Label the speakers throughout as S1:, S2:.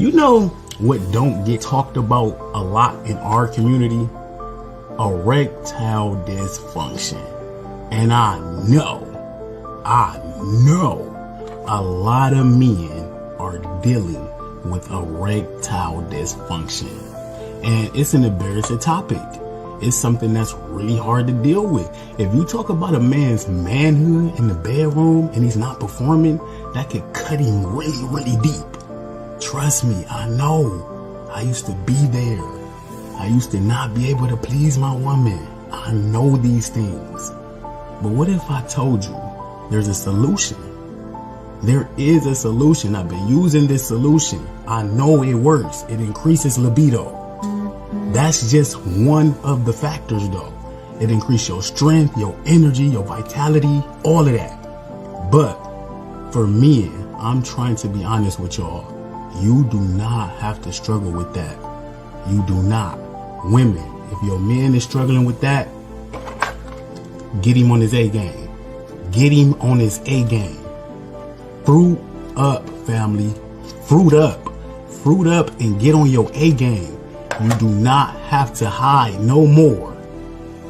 S1: You know what don't get talked about a lot in our community? Erectile dysfunction. And I know a lot of men are dealing with erectile dysfunction. And it's an embarrassing topic. It's something that's really hard to deal with. If you talk about a man's manhood in the bedroom and he's not performing, that could cut him really, really deep. Trust me, I know. I used to be there. I used to not be able to please my woman. I know these things. But what if I told you there's a solution? There is a solution. I've been using this solution. I know it works. It increases libido. That's just one of the factors though. It increases your strength, your energy, your vitality, all of that. But for men, I'm trying to be honest with y'all. You do not have to struggle with that. You do not. Women, if your man is struggling with that, get him on his A game. Get him on his A game. Fruit up, family. Fruit up. Fruit up and get on your A game. You do not have to hide no more.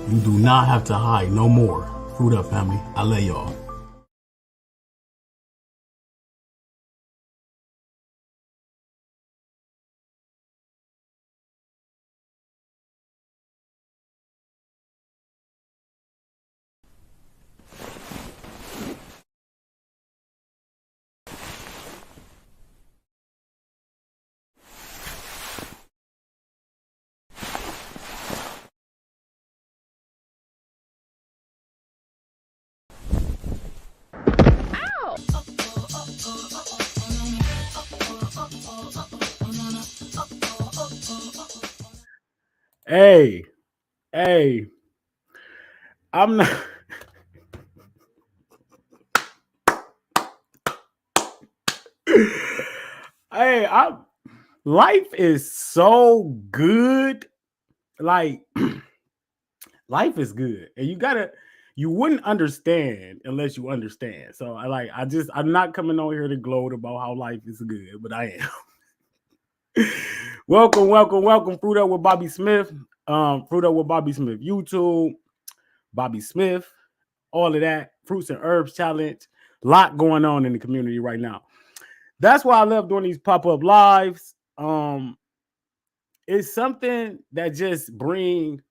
S1: You do not have to hide no more. Fruit up, family. I love y'all. Hey, I'm not. Life is so good. Like, life is good, and you wouldn't understand unless you understand. So I'm not coming on here to gloat about how life is good, but I am. welcome, Fruit Up with Bobby Smith. Fruit Up with Bobby Smith YouTube, Bobby Smith, all of that. Fruits and Herbs Challenge. Lot going on in the community right now. That's why I love doing these pop-up lives. It's something that just bring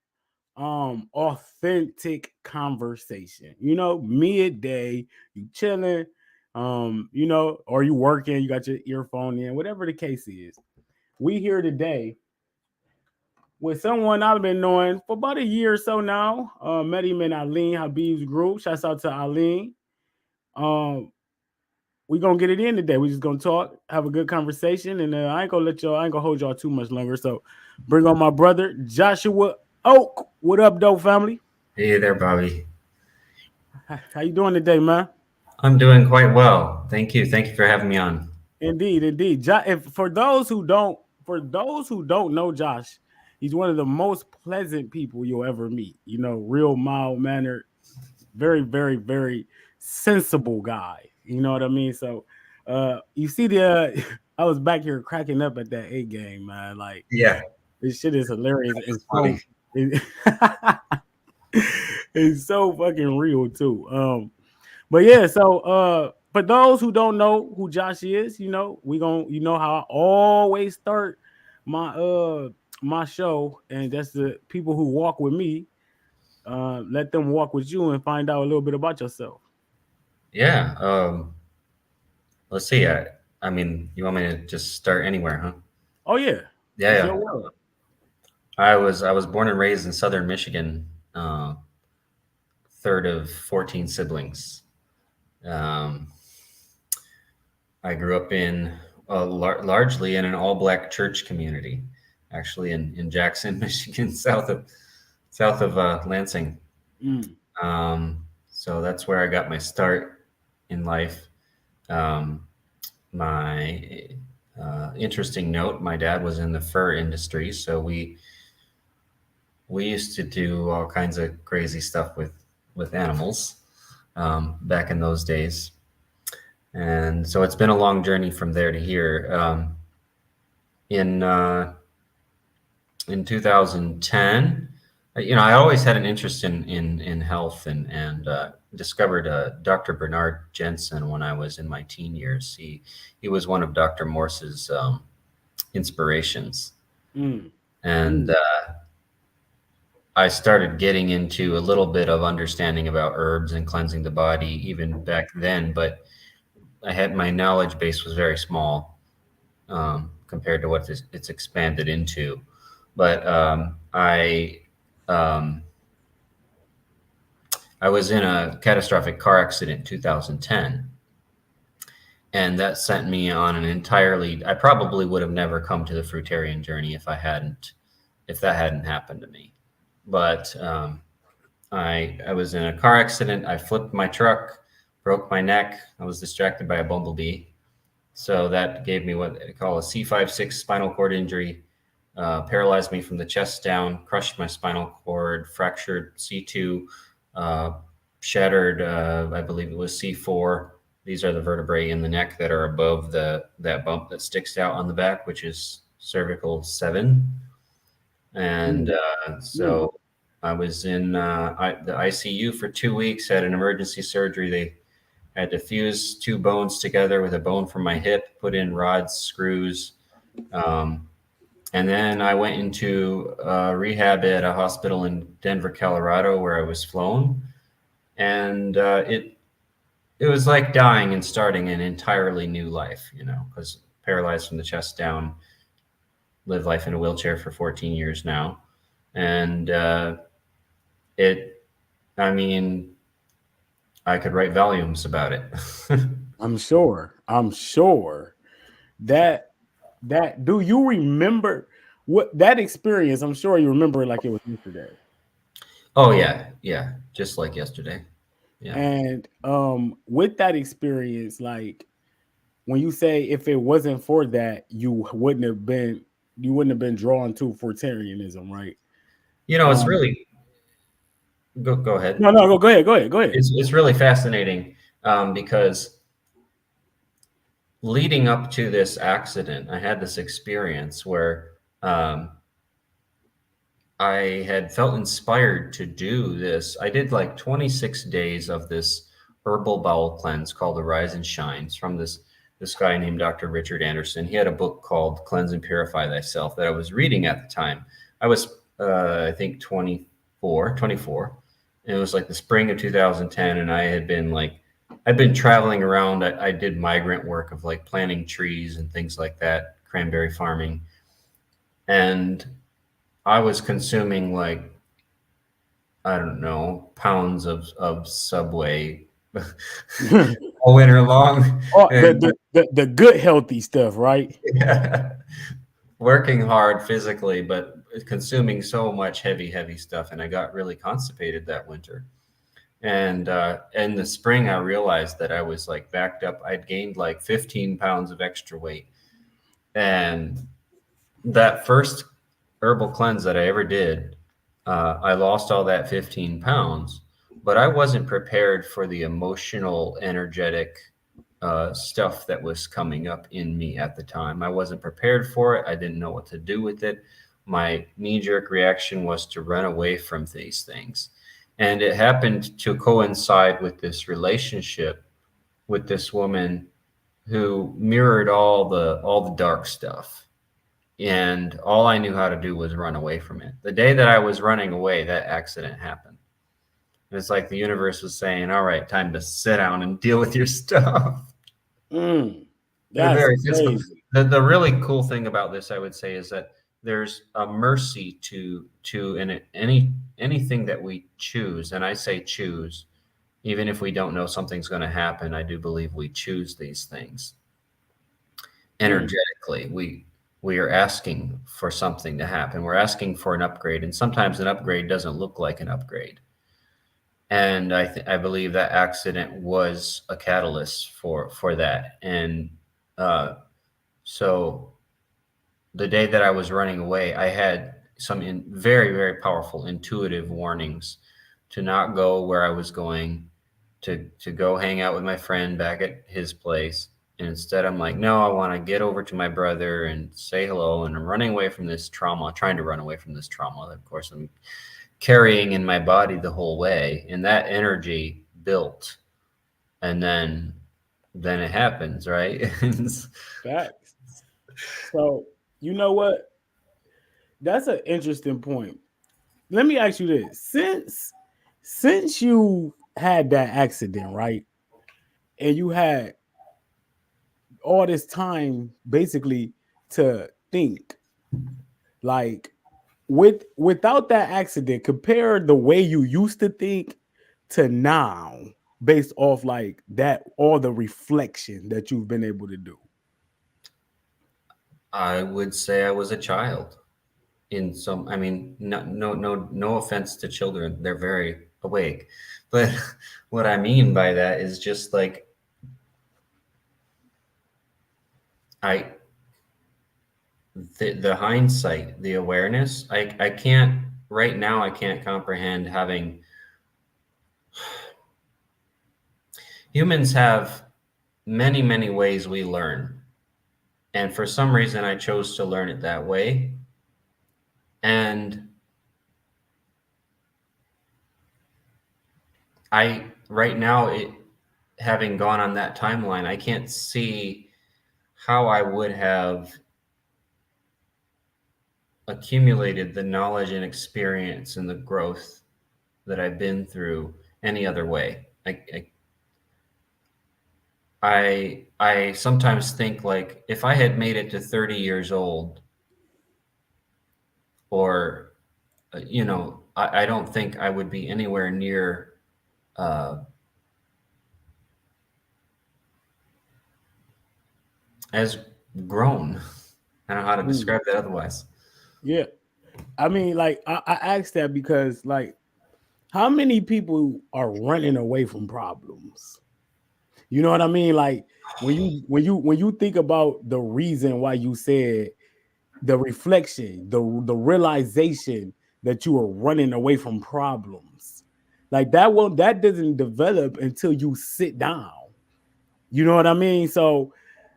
S1: authentic conversation. Midday, you chilling, or you working, you got your earphone in, whatever the case is. We here today with someone I've been knowing for about a year or so now. Met him in Eileen Habib's group. Shouts out to Eileen. We gonna get it in today. We just gonna talk, have a good conversation, and I ain't gonna hold y'all too much longer. So, bring on my brother Joshua Oak. What up, though, family?
S2: Hey there, Bobby.
S1: How you doing today, man?
S2: I'm doing quite well. Thank you. Thank you for having me on.
S1: Indeed. If for those who don't know Josh, he's one of the most pleasant people you'll ever meet. Real mild mannered, very, very, very sensible guy. You know what I mean? So, you see I was back here cracking up at that A game, man. Like,
S2: Yeah,
S1: this shit is hilarious.
S2: it's funny.
S1: It's so fucking real too. But yeah, so for those who don't know who Josh is, how I always start my show, and that's the people who walk with me. Let them walk with you and find out a little bit about yourself.
S2: Yeah. Let's see. I mean, you want me to just start anywhere, huh?
S1: Oh yeah,
S2: Yeah,
S1: it's
S2: yeah.
S1: your world.
S2: I was born and raised in Southern Michigan. Third of 14 siblings. Um, I grew up in largely in an all-black church community, actually in Jackson, Michigan, south of Lansing.
S1: Mm.
S2: So that's where I got my start in life. Um, my interesting note: my dad was in the fur industry, so we used to do all kinds of crazy stuff with animals back in those days. And so it's been a long journey from there to here. in uh, in 2010. I always had an interest in health, and discovered Dr. Bernard Jensen when I was in my teen years. He was one of Dr. Morse's inspirations,
S1: Mm,
S2: and
S1: mm,
S2: I started getting into a little bit of understanding about herbs and cleansing the body even back then. But I had my knowledge base was very small compared to what it's expanded into. But um, I was in a catastrophic car accident in 2010, and that sent me on an entirely. I probably would have never come to the fruitarian journey if that hadn't happened to me. But I was in a car accident. I flipped my truck, broke my neck. I was distracted by a bumblebee. So that gave me what they call a C5-6 spinal cord injury, paralyzed me from the chest down, crushed my spinal cord, fractured C2, uh, shattered, I believe it was C4. These are the vertebrae in the neck that are above that bump that sticks out on the back, which is cervical 7. And
S1: mm, mm.
S2: so I was in the ICU for 2 weeks, had an emergency surgery. They had to fuse two bones together with a bone from my hip, put in rods, screws. Um, and then I went into rehab at a hospital in Denver, Colorado, where I was flown. And it was like dying and starting an entirely new life, because paralyzed from the chest down, lived life in a wheelchair for 14 years now. And it, I mean, I could write volumes about it.
S1: I'm sure. I'm sure that do you remember what that experience? I'm sure you remember it like it was yesterday.
S2: Oh yeah, yeah, just like yesterday. Yeah.
S1: And with that experience, like when you say if it wasn't for that, you wouldn't have been drawn to Fruitarianism, right?
S2: It's
S1: Um,
S2: really go ahead.
S1: no, no, go ahead, go ahead, go ahead.
S2: It's really fascinating because leading up to this accident, I had this experience where um, I had felt inspired to do this. I did like 26 days of this herbal bowel cleanse called the Rise and Shines from this guy named Dr. Richard Anderson. He had a book called Cleanse and Purify Thyself that I was reading at the time. I was I think 24. And it was like the spring of 2010, and I'd been traveling around. I did migrant work of like planting trees and things like that, cranberry farming. And I was consuming like, I don't know, pounds of Subway all winter long,
S1: Oh,
S2: and
S1: the good healthy stuff, right?
S2: yeah, working hard physically, but consuming so much heavy stuff. And I got really constipated that winter. And in the spring, I realized that I was like backed up. I'd gained like 15 pounds of extra weight. And that first herbal cleanse that I ever did, I lost all that 15 pounds, but I wasn't prepared for the emotional, energetic stuff that was coming up in me at the time. I wasn't prepared for it. I didn't know what to do with it. My knee jerk reaction was to run away from these things. And it happened to coincide with this relationship with this woman who mirrored all the dark stuff, and all I knew how to do was run away from it. The day that I was running away, that accident happened. And it's like the universe was saying, "All right, time to sit down and deal with your stuff."
S1: Mm,
S2: They're
S1: that's
S2: very physical.
S1: crazy.
S2: The really cool thing about this, I would say, is that there's a mercy to anything that we choose, and I say choose, even if we don't know something's going to happen. I do believe we choose these things
S1: Mm,
S2: energetically. We are asking for something to happen. We're asking for an upgrade, and sometimes an upgrade doesn't look like an upgrade. And I believe that accident was a catalyst for that. And so the day that I was running away, I had some very, very powerful intuitive warnings to not go where I was going, to go hang out with my friend back at his place, And instead, I'm like, no, I want to get over to my brother and say hello. And I'm running away from this trauma, trying to run away from this trauma. Of course, I'm carrying in my body the whole way. And that energy built. And then it happens, right?
S1: Facts. So, you know what? That's an interesting point. Let me ask you this. Since you had that accident, right? And you had all this time basically to think, like, without that accident, compare the way you used to think to now, based off like that, all the reflection that you've been able to do.
S2: I would say I was a child in some, I mean, no offense to children. They're very awake. But what I mean by that is just like I the hindsight, the awareness, I can't right now I can't comprehend having humans have many ways we learn. And for some reason I chose to learn it that way. And I right now it having gone on that timeline, I can't see how I would have accumulated the knowledge and experience and the growth that I've been through any other way. I sometimes think like if I had made it to 30 years old, or I don't think I would be anywhere near uh, as grown. I don't know how to
S1: Mm,
S2: describe that otherwise.
S1: yeah. I mean, like I asked that because like how many people are running away from problems? You know what I mean? Like when you think about the reason why you said the reflection, the realization that you are running away from problems. Like that doesn't develop until you sit down. You know what I mean? So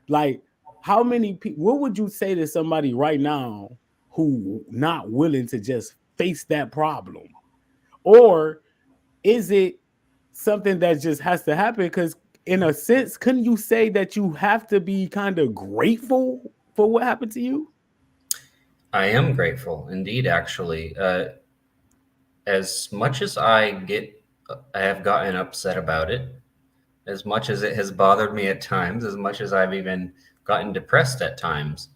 S1: like how many people what would you say to somebody right now who not willing to just face that problem? Or is it something that just has to happen? Because in a sense, couldn't you say that you have to be kind of grateful for what happened to you?
S2: I am grateful indeed, actually. As much as I have gotten upset about it, as much as it has bothered me at times, as much as I've even gotten depressed at times,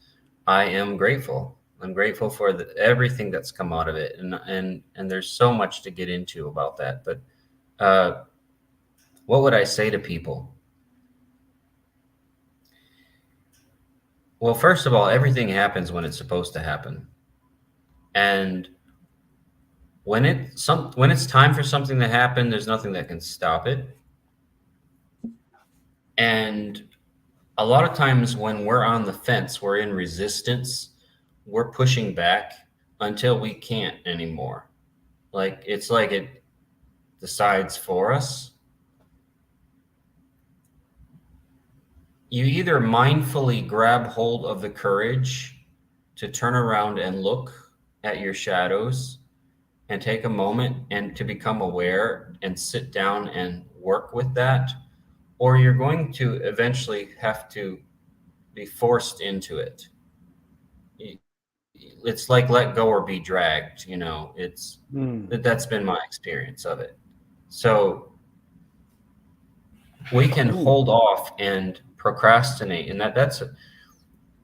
S2: I am grateful. I'm grateful for everything that's come out of it, and there's so much to get into about that. But uh, what would I say to people? Well, first of all, everything happens when it's supposed to happen, and when it's time for something to happen, there's nothing that can stop it. And a lot of times when we're on the fence, we're in resistance, we're pushing back until we can't anymore. Like it's like it decides for us. You either mindfully grab hold of the courage to turn around and look at your shadows and take a moment and to become aware and sit down and work with that, or you're going to eventually have to be forced into it. It's like let go or be dragged,
S1: Hmm.
S2: that's been my experience of it. So we can
S1: Hmm.
S2: hold off and procrastinate, and that's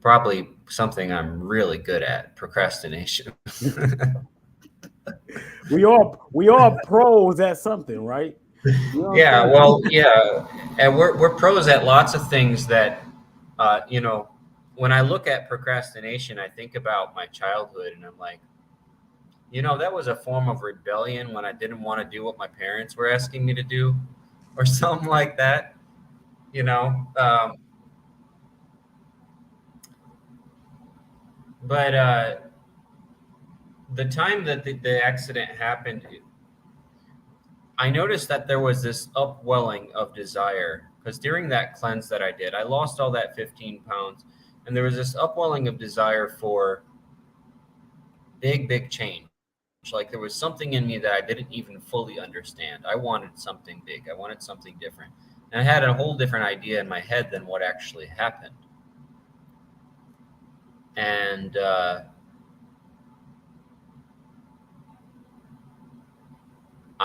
S2: probably something I'm really good at, procrastination.
S1: We all pros at something, right? You know what
S2: Yeah,
S1: I'm
S2: well,
S1: saying?
S2: yeah, and we're pros at lots of things that when I look at procrastination, I think about my childhood, and I'm like, that was a form of rebellion when I didn't want to do what my parents were asking me to do, or something like that. You know, um, but the time that the accident happened, I noticed that there was this upwelling of desire because during that cleanse that I did, I lost all that 15 pounds, and there was this upwelling of desire for big change. Like there was something in me that I didn't even fully understand. I wanted something big. I wanted something different. And I had a whole different idea in my head than what actually happened. And I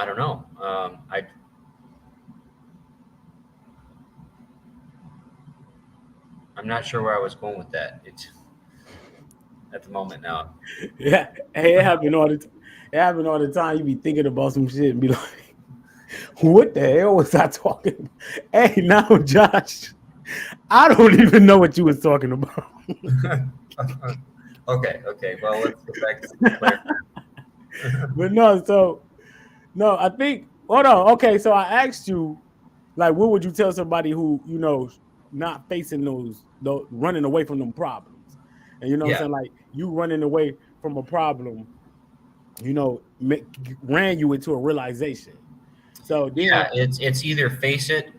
S2: don't know. I'm not sure where I was going with that. It's at the moment now.
S1: Yeah, hey, it happen all the it happen all the time. You be thinking about some shit and be like, "What the hell was I talking about?" Hey, now, Josh, I don't even know what you was talking about.
S2: Okay. Well, let's get back to clarifying.
S1: But no, so no, I think hold on. Okay, so I asked you, like, what would you tell somebody who not facing those running away from them problems, and what I'm
S2: Yeah,
S1: saying, like you running away from a problem, make, ran you into a realization. So then,
S2: yeah. It's either face it,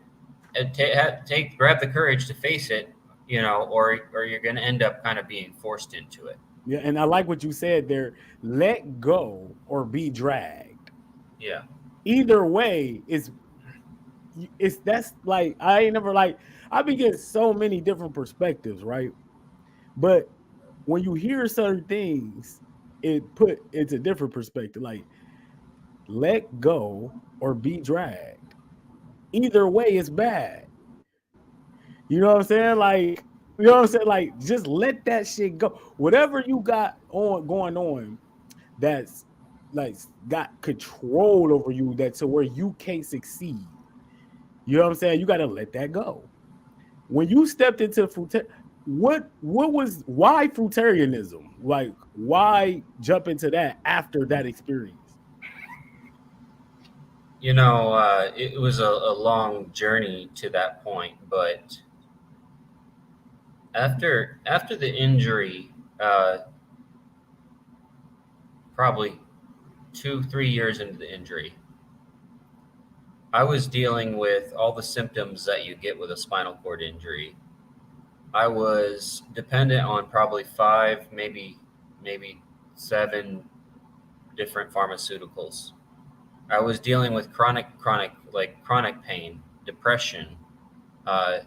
S2: and take grab the courage to face it, or you're going to end up kind of being forced into it.
S1: yeah, and I like what you said there. Let go or be dragged.
S2: Yeah.
S1: Either way, it's that's like I ain't never like I've been getting so many different perspectives, right? But when you hear certain things, it's a different perspective. Like let go or be dragged. Either way, it's bad. You know what I'm saying? Like, you know what I'm saying? Like, just let that shit go. Whatever you got on going on that's like got control over you that to where you can't succeed. You know what I'm saying? You gotta let that go. When you stepped into what was why fruitarianism? Like, why jump into that after that experience?
S2: It was a long journey to that point, but after the injury, probably 2 3 years into the injury, I was dealing with all the symptoms that you get with a spinal cord injury. I was dependent on probably five, maybe seven different pharmaceuticals. I was dealing with chronic pain, depression, uh,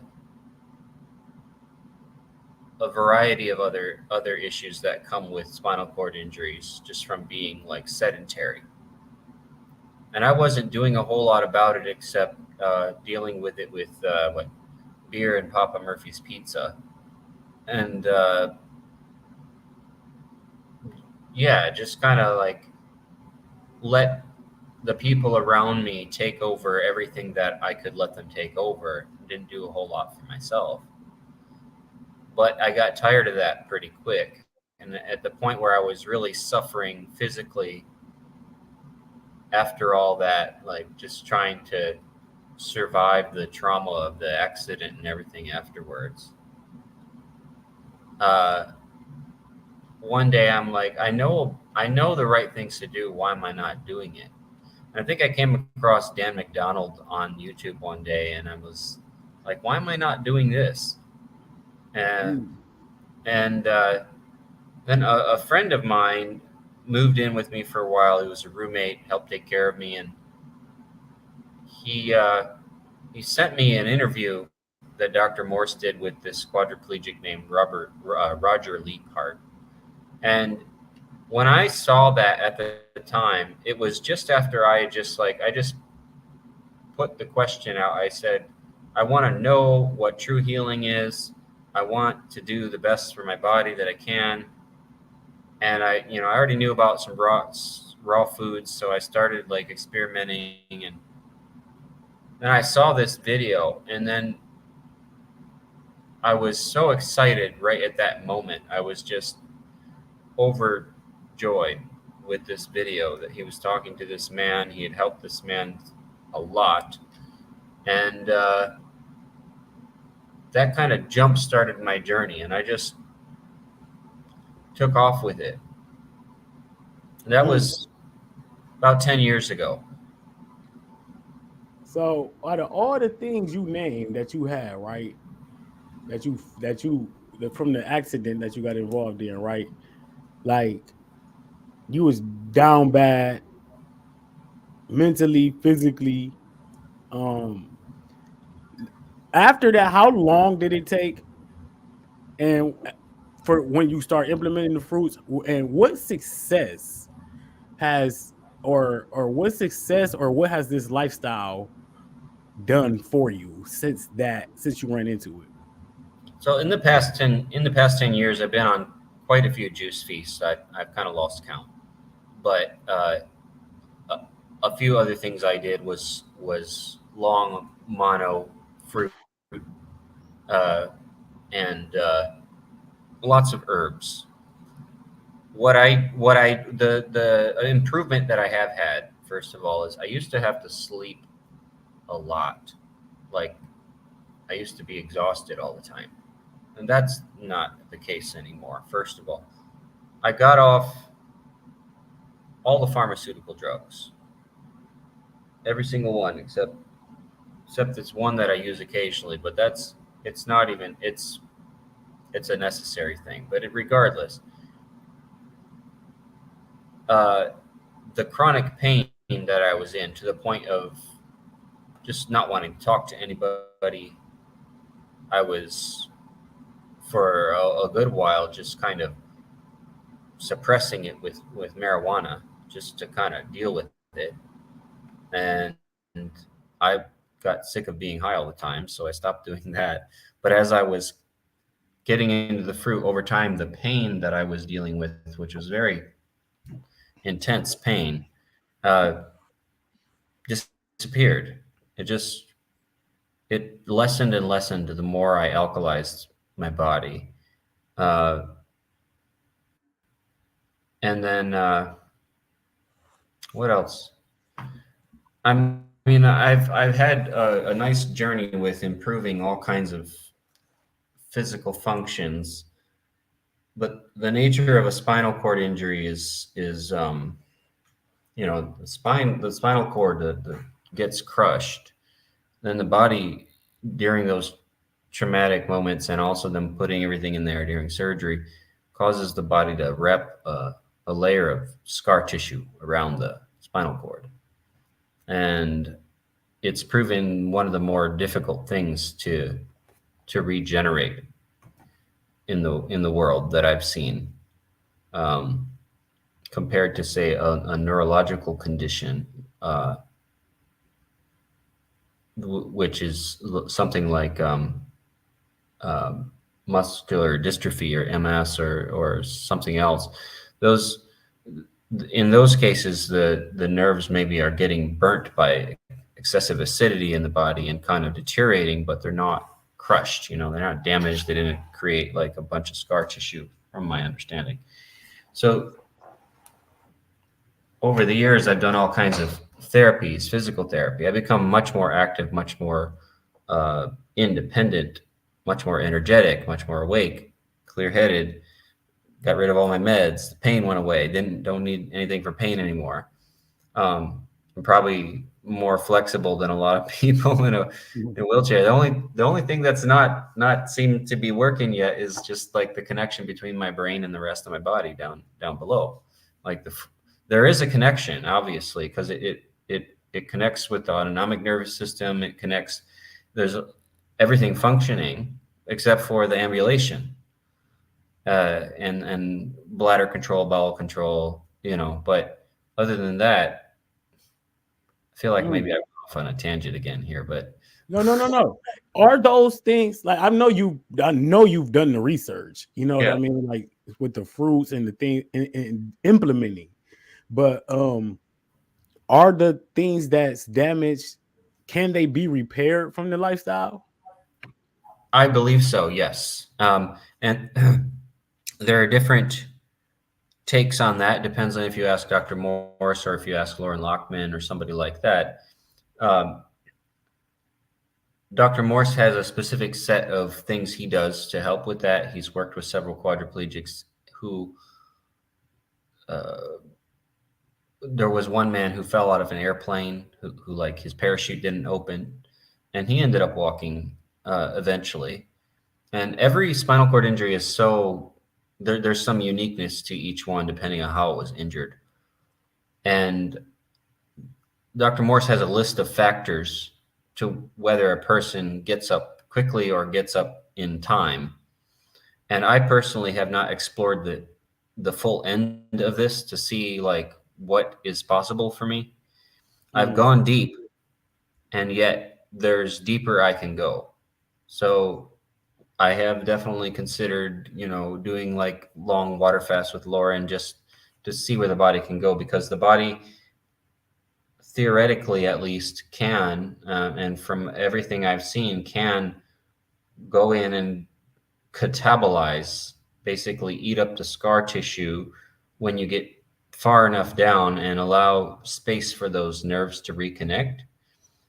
S2: a variety of other issues that come with spinal cord injuries just from being like sedentary. And I wasn't doing a whole lot about it except dealing with it with what beer and Papa Murphy's pizza, and yeah, just kind of like let the people around me take over everything that I could let them take over. Didn't do a whole lot for myself. But I got tired of that pretty quick. And at the point where I was really suffering physically after all that, like just trying to survive the trauma of the accident and everything afterwards, uh, one day I'm like, I know the right things to do. Why am I not doing it? And I think I came across Dan McDonald on YouTube one day, and I was like, why am I not doing this? And
S1: Mm.
S2: and then a friend of mine moved in with me for a while. He was a roommate, helped take care of me, and he uh, he sent me an interview that Dr. Morse did with this quadriplegic named Roger Leaphart. And when I saw that at the time, it was just after I just put the question out. I said, I want to know what true healing is. I want to do the best for my body that I can. And I already knew about some raw foods, so I started like experimenting. And then I saw this video, and then I was so excited right at that moment. I was just overjoyed with this video that he was talking to this man. He had helped this man a lot, and that kind of jump started my journey, and I just took off with it. And that
S1: Mm.
S2: was about 10 years ago.
S1: So out of all the things you named that you had, right? From the accident that you got involved in, right? Like you was down bad mentally, physically. Um, After that, how long did it take? And for when you start implementing the fruits, and what success has or what success or what has this lifestyle done for you since you ran into it?
S2: So in the past 10 years, I've been on quite a few juice feasts. I've kind of lost count, but a, a few other things I did was long mono fruit uh, and lots of herbs. The improvement that I have had, first of all, is I used to have to sleep a lot. Like I used to be exhausted all the time. And that's not the case anymore. First of all, I got off all the pharmaceutical drugs, every single one except this one that I use occasionally, but it's not even it's a necessary thing. But regardless, uh, the chronic pain that I was in to the point of just not wanting to talk to anybody, I was for a good while just kind of suppressing it with marijuana just to kind of deal with it. And I got sick of being high all the time, so I stopped doing that. But as I was getting into the fruit over time, the pain that I was dealing with, which was very intense pain, uh, disappeared. It just it lessened and lessened the more I alkalized my body. Uh, and then what else? I mean, I've had a nice journey with improving all kinds of physical functions, but the nature of a spinal cord injury is the spinal cord that gets crushed. Then the body during those traumatic moments, and also them putting everything in there during surgery, causes the body to rep a layer of scar tissue around the spinal cord, and it's proven one of the more difficult things to regenerate in the world that I've seen, um, compared to say a neurological condition, which is something like muscular dystrophy or MS or something else. Those in those cases, the nerves maybe are getting burnt by excessive acidity in the body and kind of deteriorating, but they're not crushed. They're not damaged. They didn't create like a bunch of scar tissue, from my understanding. So over the years, I've done all kinds of therapies, physical therapy. I've become much more active, much more independent, much more energetic, much more awake, clear-headed. Got rid of all my meds. The pain went away. Don't need anything for pain anymore. I'm probably more flexible than a lot of people in a wheelchair. The only thing that's not seemed to be working yet is just like the connection between my brain and the rest of my body down below. Like there is a connection, obviously, because it connects with the autonomic nervous system. It connects. There's everything functioning except for the ambulation, and bladder control, bowel control. But other than that, I feel like maybe I went off on a tangent again here, but
S1: No, no, no, no. Are those things like I know you've done the research. You know what
S2: yeah.
S1: I mean? Like with the fruits and the thing and implementing. But are the things that's damaged, can they be repaired from the lifestyle?
S2: I believe so, yes. And there are different takes on that. Depends on if you ask Dr. Morse or if you ask Lauren Lockman or somebody like that. Um, Dr. Morse has a specific set of things he does to help with that. He's worked with several quadriplegics who there was one man who fell out of an airplane who like his parachute didn't open, and he ended up walking eventually. And every spinal cord injury is so there's some uniqueness to each one depending on how it was injured. And Dr. Morse has a list of factors to whether a person gets up quickly or gets up in time. And I personally have not explored the full end of this to see like what is possible for me. I've
S3: Mm.
S2: gone deep, and yet there's deeper I can go. So I have definitely considered, doing like long water fasts with Laura and just to see where the body can go, because the body theoretically at least can, and from everything I've seen, can go in and catabolize, basically eat up the scar tissue when you get far enough down and allow space for those nerves to reconnect.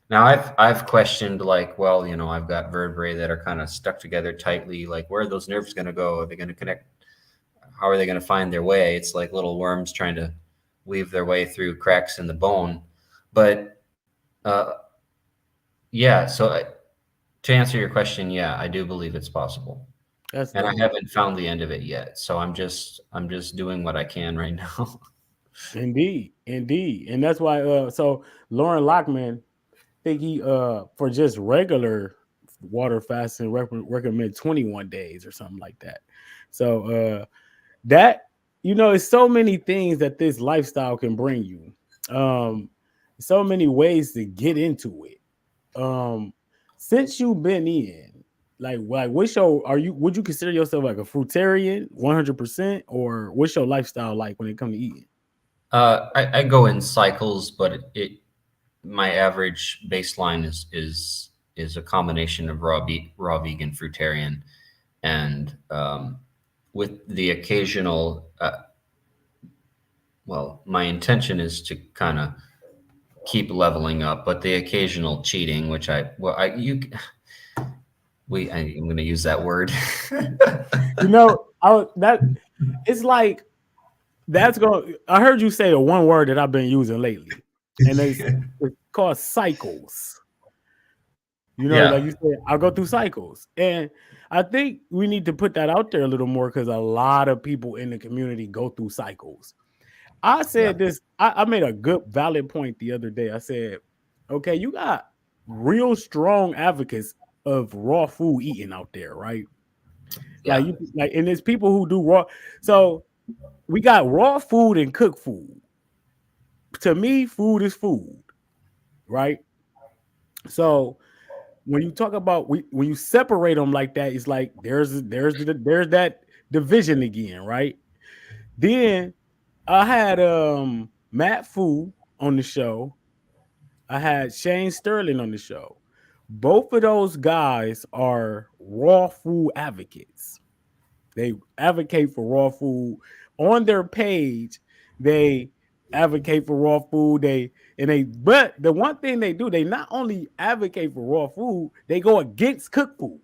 S2: Now I've questioned, like, well, I've got vertebrae that are kind of stuck together tightly. Like, where are those nerves going to go? Are they going to connect? How are they going to find their way? It's like little worms trying to weave their way through cracks in the bone. But uh, yeah, so to answer your question, yeah, I do believe it's possible,
S3: That's
S2: and I
S3: dope.
S2: haven't found the end of it yet. So I'm just doing what I can right now.
S3: Indeed, indeed, and that's why. So Lauren Lockman think he for just regular water fasting recommend 21 days or something like that. So that it's so many things that this lifestyle can bring you. So many ways to get into it. Since you've been in, like what's your would you consider yourself like a fruitarian 100%, or what's your lifestyle like when it comes to eating?
S2: I go in cycles, but my average baseline is a combination of raw vegan fruitarian, and with the occasional well, my intention is to kind of keep leveling up, but the occasional cheating, which I'm going to use that word.
S3: That it's like that's going. I heard you say a one word that I've been using lately, and it's called cycles.
S2: Yeah,
S3: Like you said, I'll go through cycles, and I think we need to put that out there a little more because a lot of people in the community go through cycles. I
S2: yeah,
S3: said this. I made a good, valid point the other day. I said, okay, you got real strong advocates of raw food eating out there, right?
S2: yeah,
S3: And there's people who do raw. So we got raw food and cooked food. To me, food is food, right? So when you talk about when you separate them like that, it's like there's that division again, right? Then I had Matt Fu on the show. I had Shane Sterling on the show. Both of those guys are raw food advocates. They advocate for raw food on their page. They advocate for raw food. But the one thing they do, they not only advocate for raw food, they go against cooked food.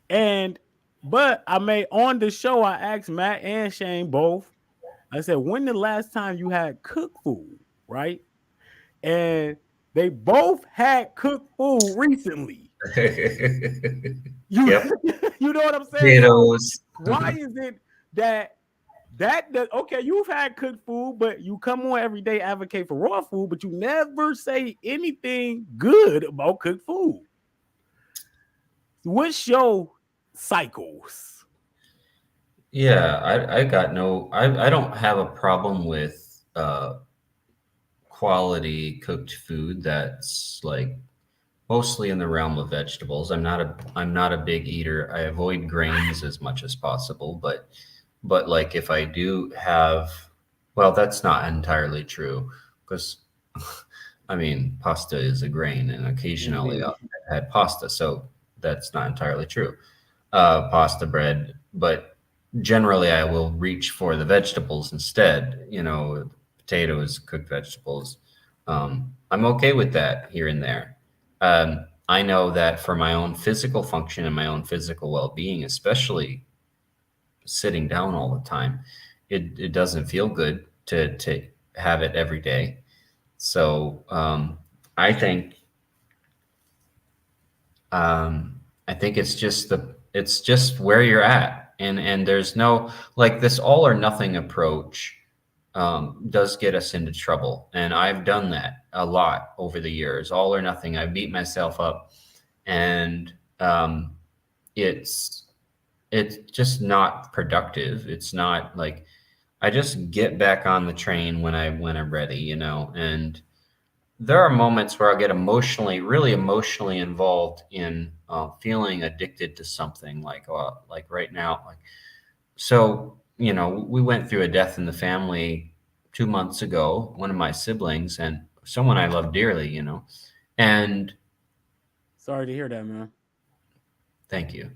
S3: And but I made on the show, I asked Matt and Shane both. I said, when the last time you had cooked food, right? And they both had cooked food recently. You
S2: yep.
S3: you know what I'm saying? So
S2: Potatoes.
S3: why is it that okay, you've had cooked food, but you come on every day advocate for raw food, but you never say anything good about cooked food? What's your cycles?
S2: Yeah, I don't have a problem with quality cooked food that's like mostly in the realm of vegetables. I'm not a big eater. I avoid grains as much as possible, but like if I do have, well, that's not entirely true because I mean, pasta is a grain, and occasionally
S3: Indeed.
S2: I've had pasta, so that's not entirely true. Pasta bread, but generally I will reach for the vegetables instead. Potatoes, cooked vegetables. I'm okay with that here and there. I know that for my own physical function and my own physical well-being, especially sitting down all the time, it doesn't feel good. to have it every day. So I think it's just where you're at, and there's no, like, this all or nothing approach does get us into trouble, and I've done that a lot over the years. All or nothing. I beat myself up, and it's it's just not productive. It's not like, I just get back on the train when I'm ready, and there are moments where I'll get really emotionally involved in feeling addicted to something, like right now. So, we went through a death in the family 2 months ago, one of my siblings, and someone I love dearly, and
S3: Sorry to hear that, man.
S2: thank you.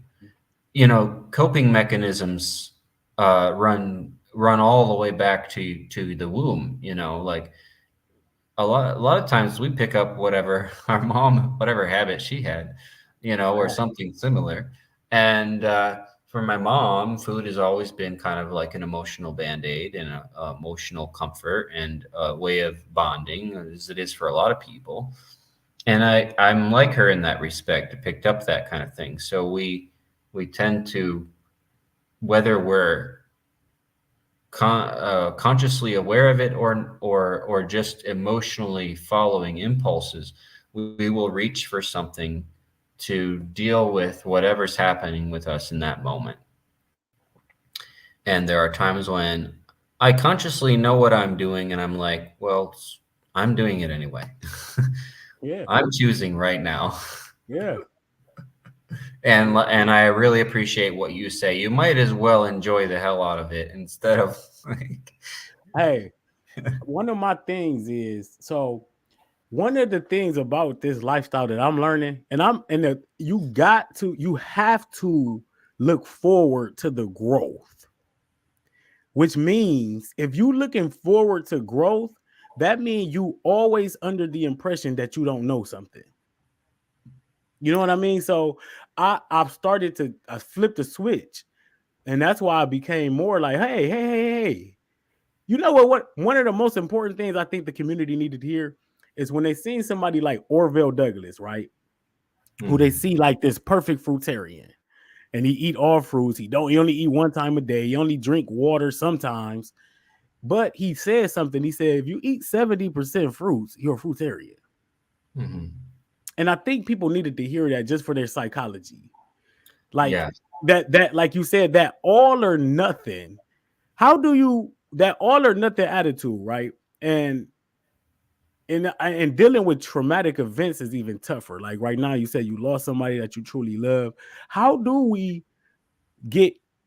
S2: Coping mechanisms run all the way back to the womb, like a lot of times we pick up whatever our mom, whatever habit she had, or something similar. And for my mom, food has always been kind of like an emotional band-aid and a emotional comfort and a way of bonding, as it is for a lot of people. And I'm like her in that respect. I picked up that kind of thing. So we tend to, whether we're consciously aware of it or just emotionally following impulses, we will reach for something to deal with whatever's happening with us in that moment. And there are times when I consciously know what I'm doing, and I'm like, well, I'm doing it anyway.
S3: Yeah.
S2: I'm choosing right now.
S3: Yeah.
S2: And I really appreciate what you say. You might as well enjoy the hell out of it instead of like.
S3: Hey, one of my things is, so one of the things about this lifestyle that I'm learning, and you have to look forward to the growth, which means if you looking forward to growth, that means you always under the impression that you don't know something. You know what I mean? So I've started to flip the switch, and that's why I became more like, hey. You know what? One of the most important things I think the community needed to hear is when they seen somebody like Orville Douglas, right? Who they see like this perfect fruitarian, and he eat all fruits. He only eat one time a day. He only drink water sometimes. But he said something. He said, if you eat 70% fruits, you're a fruitarian.
S2: Mm-hmm.
S3: And I think people needed to hear that just for their psychology. Like
S2: Yeah.
S3: that, like you said, that all or nothing. How do you, that all or nothing attitude, right? And dealing with traumatic events is even tougher. Like right now, you said you lost somebody that you truly love. How do we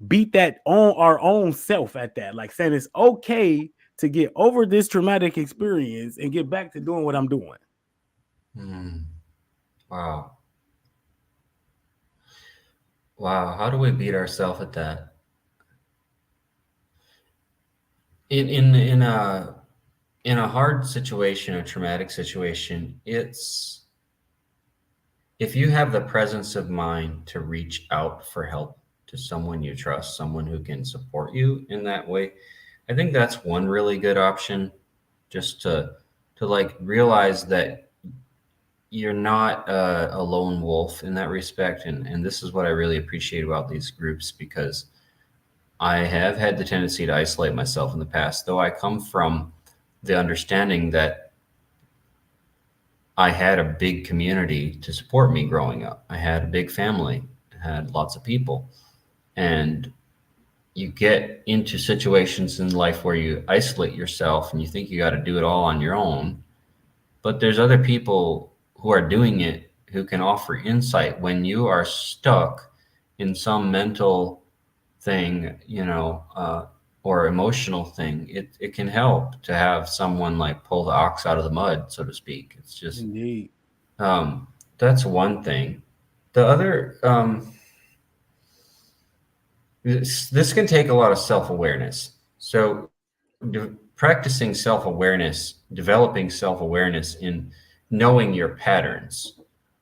S3: beat that on our own self at that? Like saying it's okay to get over this traumatic experience and get back to doing what I'm doing.
S2: Wow. Wow. How do we beat ourselves at that? In a hard situation, a traumatic situation, it's, if you have the presence of mind to reach out for help to someone you trust, someone who can support you in that way, I think that's one really good option. Just to like realize that you're not a lone wolf in that respect, and this is what I really appreciate about these groups, because I have had the tendency to isolate myself in the past, though I come from the understanding that I had a big community to support me growing up. I had a big family, I had lots of people. And you get into situations in life where you isolate yourself and you think you got to do it all on your own. But there's other people who are doing it who can offer insight when you are stuck in some mental thing, or emotional thing. It can help to have someone like pull the ox out of the mud, so to speak. It's just,
S3: Indeed.
S2: that's one thing. The other, this can take a lot of self-awareness. So practicing self-awareness, developing self-awareness in knowing your patterns.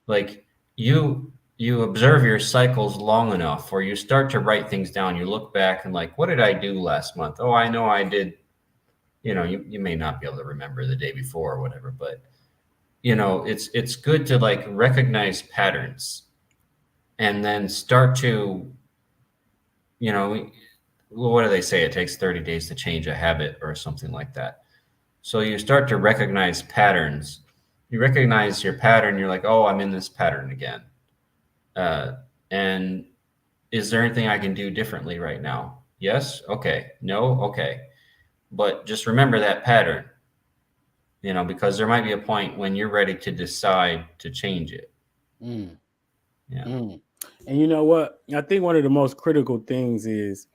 S2: Like you observe your cycles long enough, or you start to write things down. You look back and like, what did I do last month? Oh, I know I did you may not be able to remember the day before or whatever, but it's good to like recognize patterns and then start to, what do they say? It takes 30 days to change a habit or something like that. So you start to recognize patterns. You recognize your pattern. You're like, oh, I'm in this pattern again. And is there anything I can do differently right now? Yes. Okay. No. Okay. But just remember that pattern, because there might be a point when you're ready to decide to change it.
S3: Mm.
S2: Yeah.
S3: Mm. And you know what? I think one of the most critical things is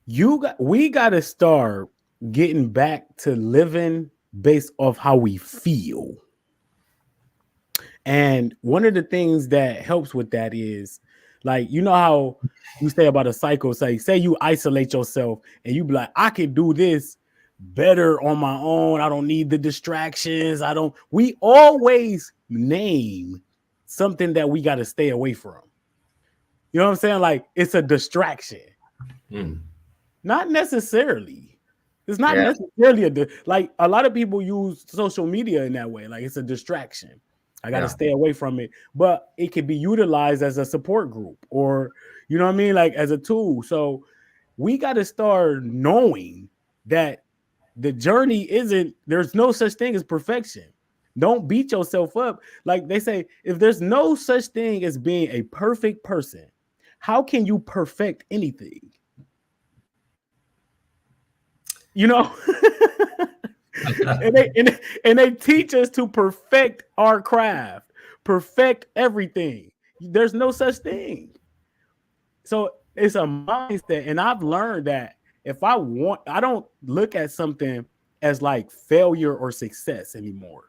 S3: we got to start getting back to living based off how we feel. And one of the things that helps with that is, like, you know how you say about a cycle, say you isolate yourself and you be like, I can do this better on my own. I don't need the distractions. We always name something that we got to stay away from. You know what I'm saying? Like, it's a distraction. Not necessarily. It's not necessarily like a lot of people use social media in that way. Like, it's a distraction. I got to stay away from it, but it can be utilized as a support group, or, you know what I mean? Like, as a tool. So we got to start knowing that the journey there's no such thing as perfection. Don't beat yourself up. Like they say, if there's no such thing as being a perfect person, how can you perfect anything? And they teach us to perfect our craft, perfect everything. There's no such thing. So it's a mindset, and I've learned that if I don't look at something as like failure or success anymore.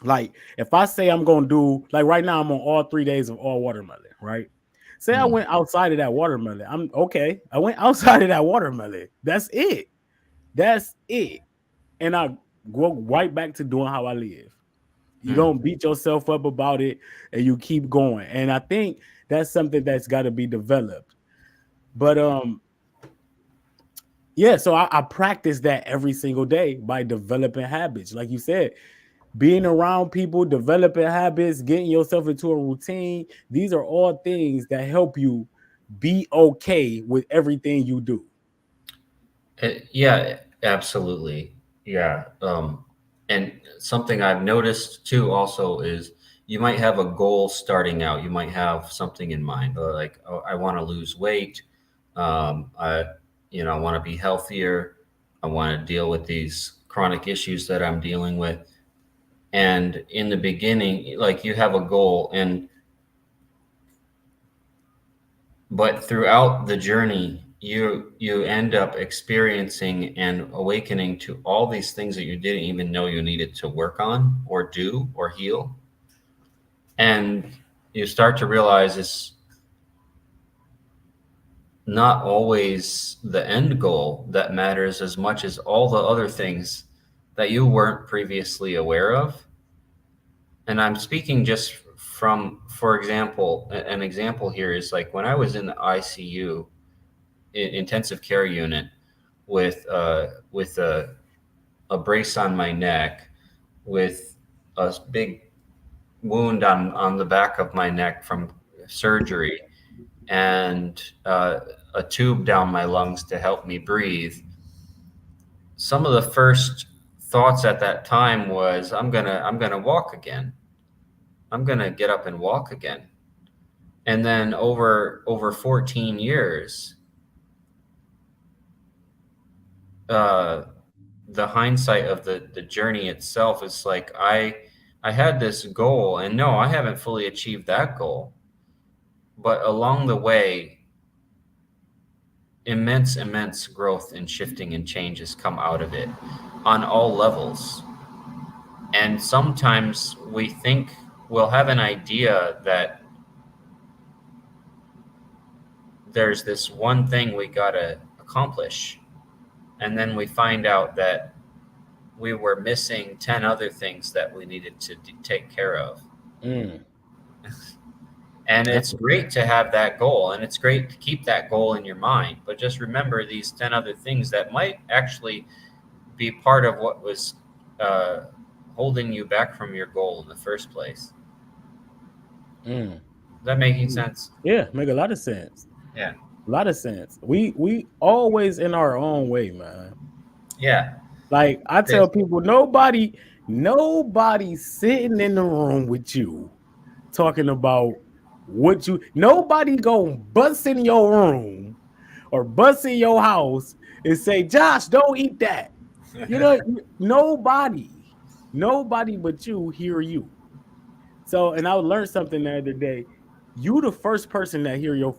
S3: Like, if I say I'm gonna do, like right now I'm on all 3 days of all watermelon, right? Say I went outside of that watermelon. I'm okay. I went outside of that watermelon. That's it. And I go right back to doing how I live. You don't beat yourself up about it, and you keep going. And I think that's something that's got to be developed. But yeah, so I practice that every single day by developing habits. Like you said, being around people, developing habits, getting yourself into a routine. These are all things that help you be okay with everything you do.
S2: Yeah, absolutely. Yeah. And something I've noticed too also is you might have a goal starting out. You might have something in mind, like, oh, I want to lose weight. I want to be healthier. I want to deal with these chronic issues that I'm dealing with. And in the beginning, like, you have a goal, but throughout the journey, you end up experiencing and awakening to all these things that you didn't even know you needed to work on or do or heal. And you start to realize it's not always the end goal that matters as much as all the other things that you weren't previously aware of. And I'm speaking just from, for example, an example here is like when I was in the ICU, intensive care unit, with a brace on my neck, with a big wound on the back of my neck from surgery, and a tube down my lungs to help me breathe. Some of the first thoughts at that time was, I'm gonna walk again. I'm gonna get up and walk again. And then over 14 years, the hindsight of the journey itself is like, I had this goal, and no, I haven't fully achieved that goal, but along the way, immense growth and shifting and change has come out of it on all levels. And sometimes we think we'll have an idea that there's this one thing we gotta accomplish, and then we find out that we were missing 10 other things that we needed to take care of. And it's great to have that goal, and it's great to keep that goal in your mind, but just remember these 10 other things that might actually be part of what was holding you back from your goal in the first place.
S3: Mm.
S2: Is that making sense?
S3: Yeah, make a lot of sense.
S2: Yeah.
S3: A lot of sense. We always in our own way, man.
S2: Yeah.
S3: Like I tell people, nobody's sitting in the room with you talking about what you. Nobody gonna bust in your room or bust in your house and say, "Josh, don't eat that." You know, nobody but you hear you. So, and I learned something the other day. You the first person that hear your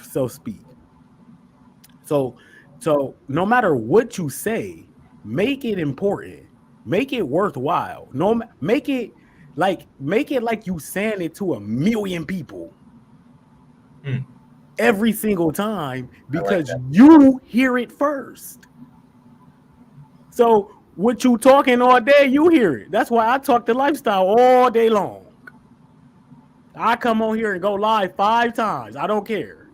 S3: self speak. So, so no matter what you say, make it important, make it worthwhile. No, make it like you saying it to a million people every single time because
S2: like
S3: you hear it first. So what you talking all day, you hear it. That's why I talk the lifestyle all day long. I come on here and go live 5 times. I don't care.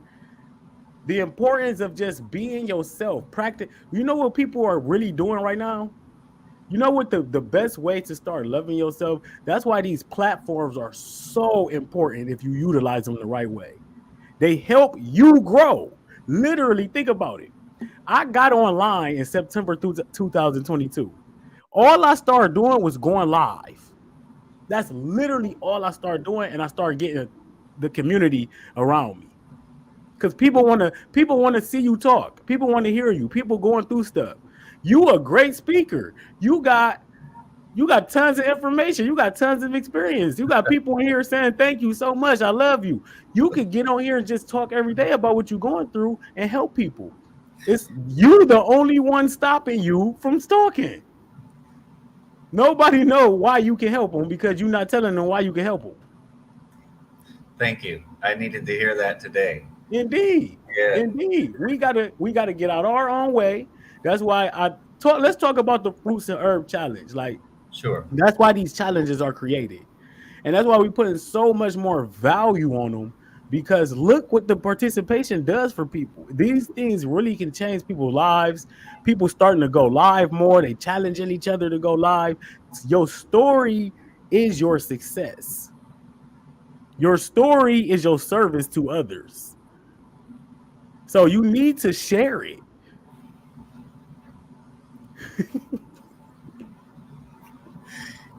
S3: The importance of just being yourself. Practice. You know what people are really doing right now? You know what the best way to start loving yourself? That's why these platforms are so important if you utilize them the right way. They help you grow. Literally, think about it. I got online in September 2022. All I started doing was going live. That's literally all I started doing, and I started getting the community around me. Because people want to see you talk. People want to hear you. People going through stuff. You a great speaker. You got tons of information. You got tons of experience. You got people here saying thank you so much. I love you. You could get on here and just talk every day about what you're going through and help people. It's you the only one stopping you from stalking. Nobody know why you can help them because you're not telling them why you can help them.
S2: Thank you. I needed to hear that today.
S3: Indeed.
S2: Yeah.
S3: Indeed. We gotta get out our own way. That's why let's talk about the fruits and herb challenge. Like,
S2: sure.
S3: That's why these challenges are created. And that's why we put in so much more value on them because look what the participation does for people. These things really can change people's lives. People starting to go live more. They challenging each other to go live. Your story is your success. Your story is your service to others. So you need to share it.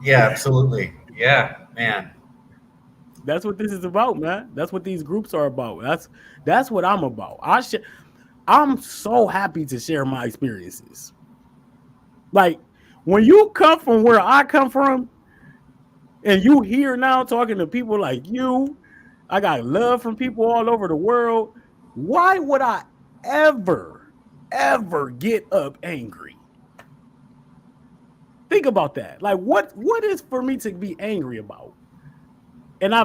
S2: Yeah, absolutely. Yeah, man.
S3: That's what this is about, man. That's what these groups are about. That's what I'm about. I'm so happy to share my experiences. Like when you come from where I come from, and you here now talking to people like you, I got love from people all over the world. Why would I ever get up angry? Think about that. Like what is for me to be angry about? And I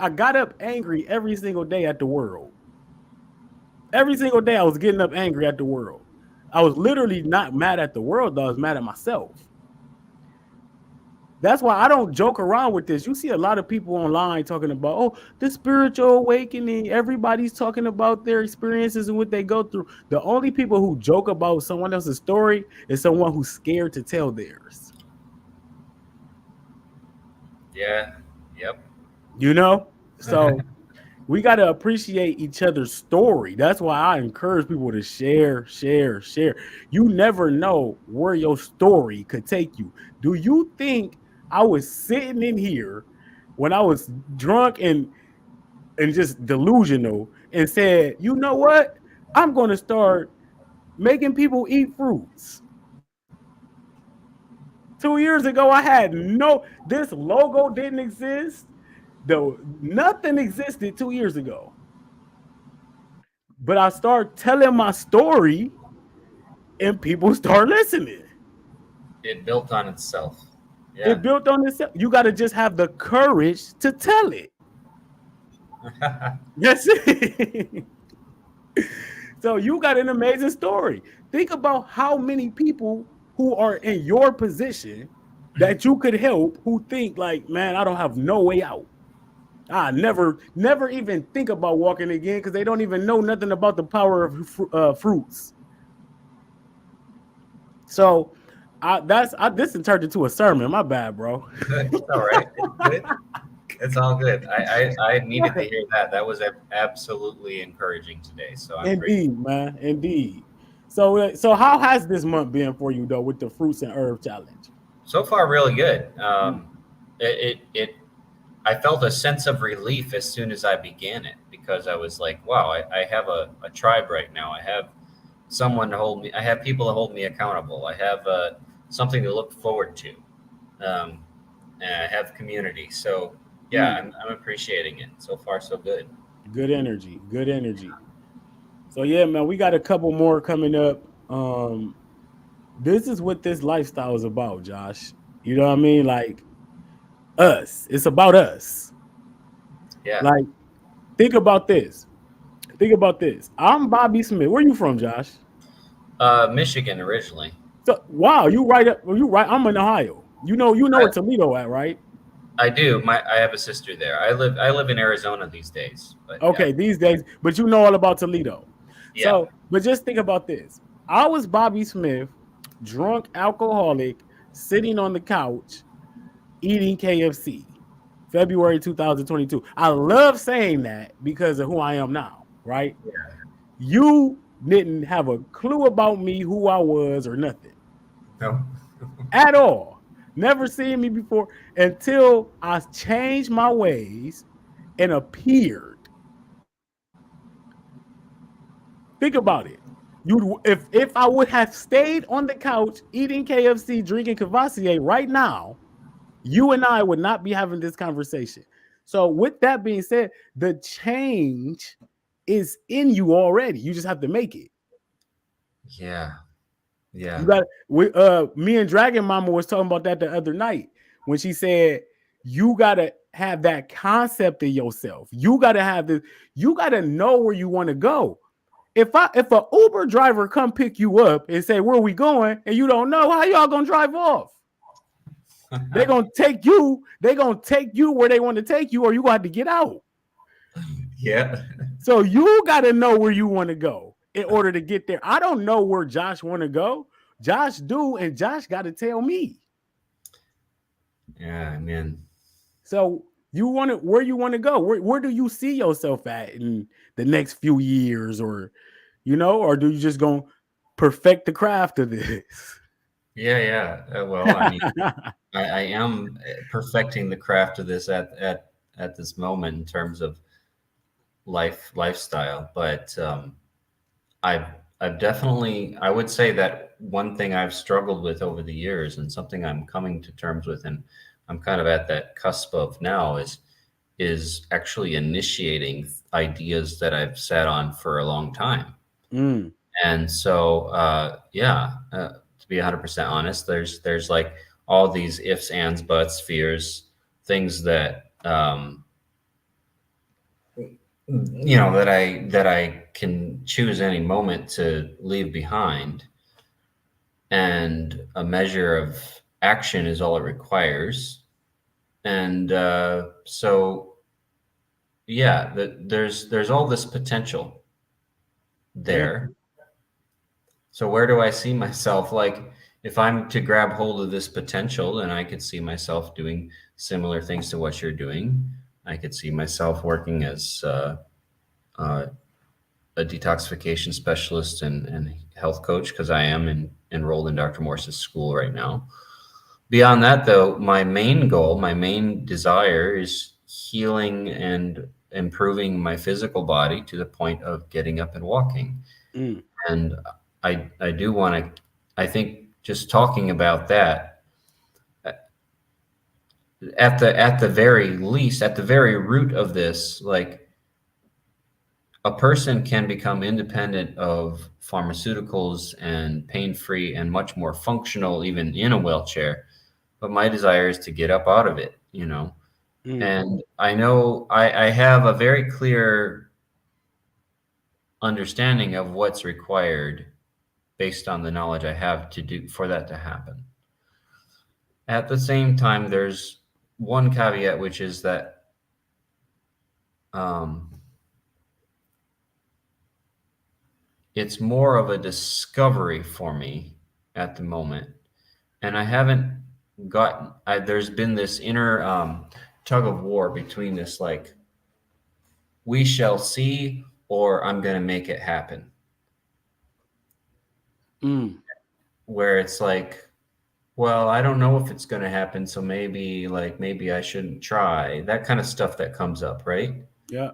S3: got up angry every single day at the world. Every single day I was getting up angry at the world. I was literally not mad at the world, though. I was mad at myself. That's why I don't joke around with this. You see a lot of people online talking about, oh, the spiritual awakening. Everybody's talking about their experiences and what they go through. The only people who joke about someone else's story is someone who's scared to tell theirs.
S2: Yeah. Yep.
S3: You know? So we got to appreciate each other's story. That's why I encourage people to share. You never know where your story could take you. Do you think I was sitting in here when I was drunk and just delusional and said, you know what? I'm going to start making people eat fruits. 2 years ago, I had this logo didn't exist. Nothing existed 2 years ago. But I start telling my story and people start listening.
S2: It built on itself. Yeah.
S3: It built on itself. You got to just have the courage to tell it. That's it. So you got an amazing story. Think about how many people who are in your position that you could help who think like, man, I don't have no way out. I never even think about walking again because they don't even know nothing about the power of fruits. So this turned into a sermon. My bad, bro.
S2: It's all right. It's good. It's all good. I needed to hear that. That was absolutely encouraging today. So I'm grateful.
S3: Indeed, man. Indeed. So how has this month been for you though with the fruits and herb challenge?
S2: So far, really good.
S3: Mm.
S2: I felt a sense of relief as soon as I began it because I was like, wow, I have a tribe right now. I have someone to hold me. I have people to hold me accountable. I have something to look forward to. Um, and I have community. So yeah,
S3: Mm.
S2: I'm appreciating it. So far, so good.
S3: Good energy. Good energy. So yeah, man, we got a couple more coming up. This is what this lifestyle is about, Josh. You know what I mean? Like us. It's about us.
S2: Yeah.
S3: Like, think about this. Think about this. I'm Bobby Smith. Where you from, Josh?
S2: Michigan originally.
S3: So wow, you right up. You right. I'm in Ohio. You know
S2: I,
S3: where Toledo at, right?
S2: I do. I have a sister there. I live in Arizona these days, but yeah.
S3: Okay, these days, but you know all about Toledo.
S2: Yeah.
S3: So, but just think about this. I was Bobby Smith, drunk alcoholic, sitting on the couch, eating KFC, February 2022. I love saying that because of who I am now, right? You didn't have a clue about me, who I was, or nothing
S2: No.
S3: at all. Never seen me before until I changed my ways and appeared. Think about it. You if I would have stayed on the couch eating KFC, drinking Cavassier right now, you and I would not be having this conversation. So, with that being said, the change is in you already. You just have to make it.
S2: Yeah.
S3: You
S2: Yeah.
S3: got me and Dragon Mama was talking about that the other night when she said you gotta have that concept of yourself. You gotta have this, you gotta know where you want to go. If a Uber driver come pick you up and say where we going and you don't know, how y'all gonna drive off? They're gonna take you, where they want to take you, or you gonna have to get out.
S2: Yeah.
S3: So you gotta know where you want to go in order to get there. I don't know where Josh want to go. Josh do, and Josh got to tell me.
S2: Yeah, man.
S3: So you want to where you want to go? Where do you see yourself at in the next few years, or or do you just gonna perfect the craft of this?
S2: Yeah, yeah. Well, I mean, I am perfecting the craft of this at this moment in terms of lifestyle, but I've I've definitely I would say that one thing I've struggled with over the years and something I'm coming to terms with and I'm kind of at that cusp of now is actually initiating ideas that I've sat on for a long time.
S3: Mm,
S2: And so yeah, to be 100% honest, there's like all these ifs, ands, buts, fears, things that that I can choose any moment to leave behind, and a measure of action is all it requires. And so yeah, there's all this potential
S3: yeah.
S2: there. So where do I see myself? Like, if I'm to grab hold of this potential, then I could see myself doing similar things to what you're doing. I could see myself working as uh, a detoxification specialist and health coach because I am enrolled in Dr. Morse's school right now. Beyond that, though, my main goal, my main desire is healing and improving my physical body to the point of getting up and walking.
S3: Mm,
S2: And I do want to, I think just talking about that at the very least, at the very root of this, like, a person can become independent of pharmaceuticals and pain-free and much more functional even in a wheelchair. But my desire is to get up out of it.
S3: mm,
S2: And I know I have a very clear understanding of what's required based on the knowledge I have to do for that to happen. At the same time, there's one caveat, which is that um, it's more of a discovery for me at the moment, and I haven't gotten. There's been this inner tug of war between this, like, we shall see, or I'm going to make it happen. Where it's like, well, I don't know if it's going to happen, so maybe I shouldn't try. That kind of stuff that comes up, right?
S3: Yeah.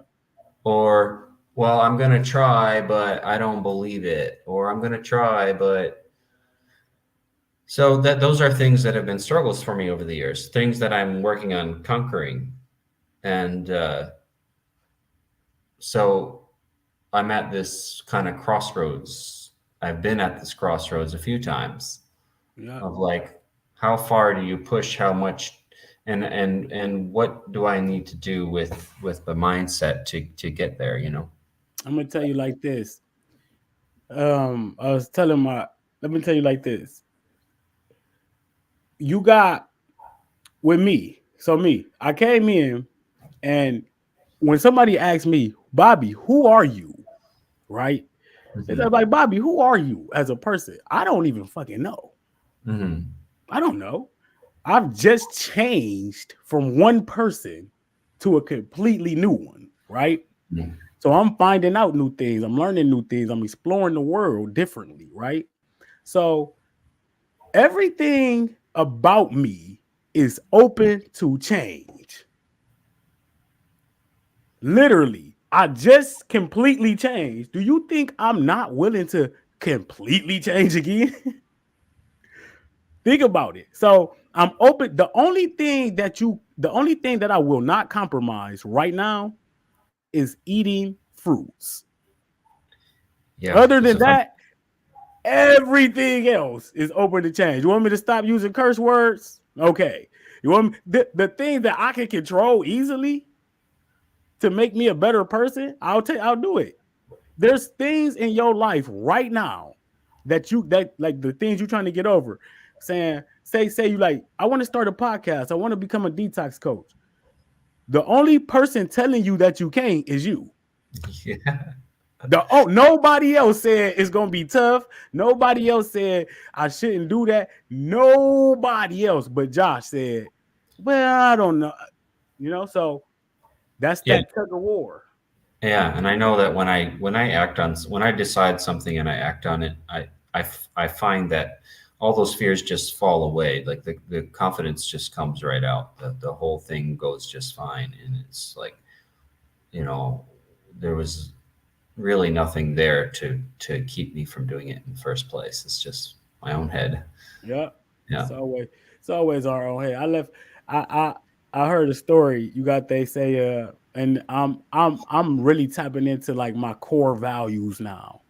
S2: Or, well, I'm going to try, but I don't believe it. Or I'm going to try, but so that those are things that have been struggles for me over the years, things that I'm working on conquering. And so I'm at this kind of crossroads. I've been at this crossroads a few times.
S3: Yeah.
S2: Of like, how far do you push, how much, and what do I need to do with the mindset to get there, you know?
S3: I'm gonna tell you like this. I was telling let me tell you like this. You got with me. So I came in, and when somebody asked me, Bobby, who are you? Right? They said, like, Bobby, who are you as a person? I don't even fucking know. I don't know. I've just changed from one person to a completely new one, right? So I'm finding out new things. I'm learning new things. I'm exploring the world differently, right? So everything about me is open to change. Literally, I just completely changed. Do you think I'm not willing to completely change again? Think about it. So I'm open. The only thing that I will not compromise right now is eating fruits.
S2: Yeah.
S3: Other than that, everything else is open to change. You want me to stop using curse words? Okay. You want me, the thing that I can control easily to make me a better person? I'll do it. There's things in your life right now that like the things you're trying to get over. Say you like, I want to start a podcast. I want to become a detox coach. The only person telling you that you can't is you.
S2: Yeah.
S3: Nobody else said it's gonna be tough. Nobody else said I shouldn't do that. Nobody else but Josh said, well, I don't know. You know, so that's that tug of war.
S2: Yeah, and I know that when I decide something and I act on it, I find that all those fears just fall away. Like the confidence just comes right out. The whole thing goes just fine, and it's like, you know, there was really nothing there to keep me from doing it in the first place. It's just my own head.
S3: Yeah.
S2: Yeah.
S3: It's always our own head. I heard a story. They say and I'm really tapping into like my core values now.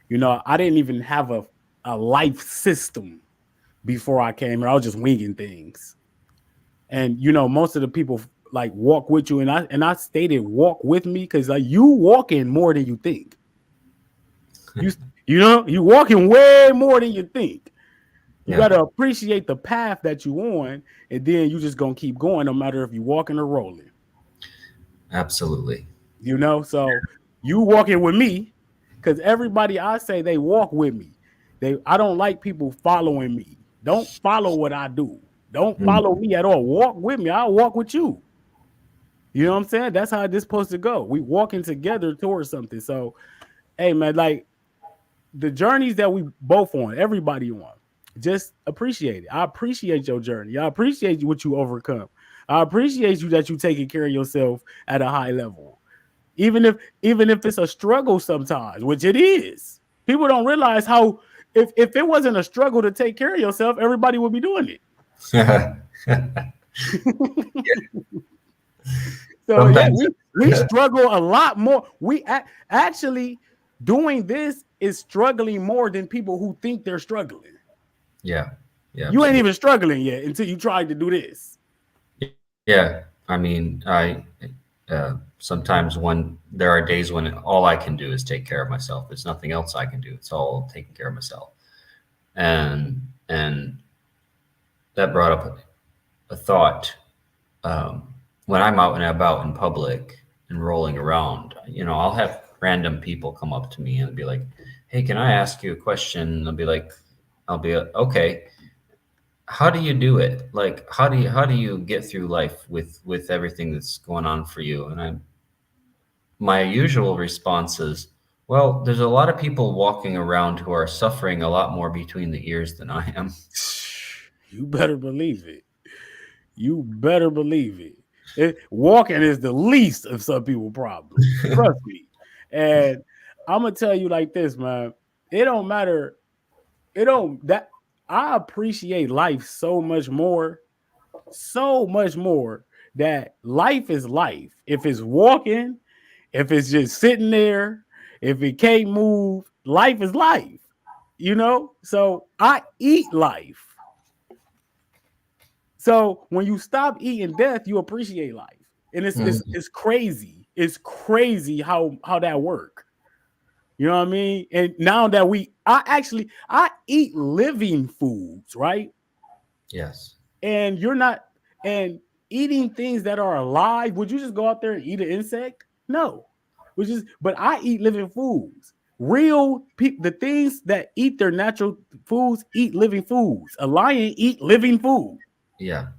S3: You know, I didn't even have a life system before I came here. I was just winging things. And you know, most of the people like walk with you, and I stated walk with me because like you walking more than you think. You know, you walking way more than you think. You got to appreciate the path that you on, and then you just gonna keep going no matter if you walking or rolling.
S2: Absolutely.
S3: You know, so you walking with me because everybody I say they walk with me. I don't like people following me. Don't follow what I do. Don't follow me at all. Walk with me. I'll walk with you. You know what I'm saying? That's how this supposed to go. We walking together towards something. So, hey man, like the journeys that we both on, everybody on, just appreciate it. I appreciate your journey. I appreciate what you overcome. I appreciate you that you taking care of yourself at a high level. Even if it's a struggle sometimes, which it is. People don't realize how if it wasn't a struggle to take care of yourself, everybody would be doing it. So yeah, we struggle a lot more. We actually doing this is struggling more than people who think they're struggling.
S2: Yeah.
S3: You ain't even struggling yet until you tried to do this.
S2: Yeah. I mean, sometimes when there are days when all I can do is take care of myself. There's nothing else I can do. It's all taking care of myself. And that brought up a thought. When I'm out and about in public and rolling around, you know, I'll have random people come up to me and be like, hey, can I ask you a question? And I'll be like, I'll be okay. How do you do it? Like, how do you get through life with everything that's going on for you? And my usual response is, well, there's a lot of people walking around who are suffering a lot more between the ears than I am.
S3: You better believe it. You better believe it. Walking is the least of some people's problems. Trust me. And I'm gonna tell you like this, man. It don't matter. It don't that I appreciate life so much more, that life is life. If it's walking, if it's just sitting there, if it can't move, life is life. You know? So I eat life. So when you stop eating death, you appreciate life. And it's crazy. It's crazy how that work. You know what I mean? And now that I eat living foods, right?
S2: Yes.
S3: And you're not and eating things that are alive, would you just go out there and eat an insect? No. But I eat living foods. Real people, the things that eat their natural foods eat living foods. A lion eat living food.
S2: Yeah.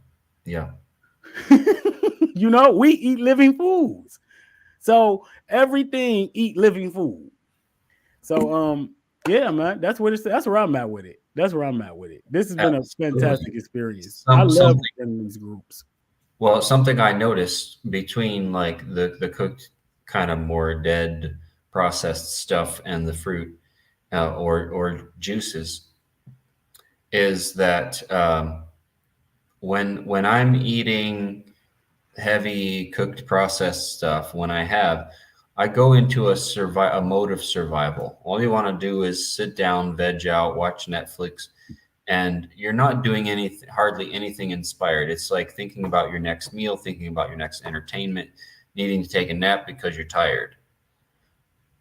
S2: Yeah.
S3: You know, we eat living foods. So everything eat living food. So yeah, man, that's where I'm at with it. That's where I'm at with it. This has been a fantastic experience. I love in these groups.
S2: Well, something I noticed between like the cooked kind of more dead processed stuff and the fruit or juices is that when I'm eating heavy cooked processed stuff, I go into a mode of survival. All you want to do is sit down, veg out, watch Netflix, and you're not doing hardly anything inspired. It's like thinking about your next meal, thinking about your next entertainment, needing to take a nap because you're tired.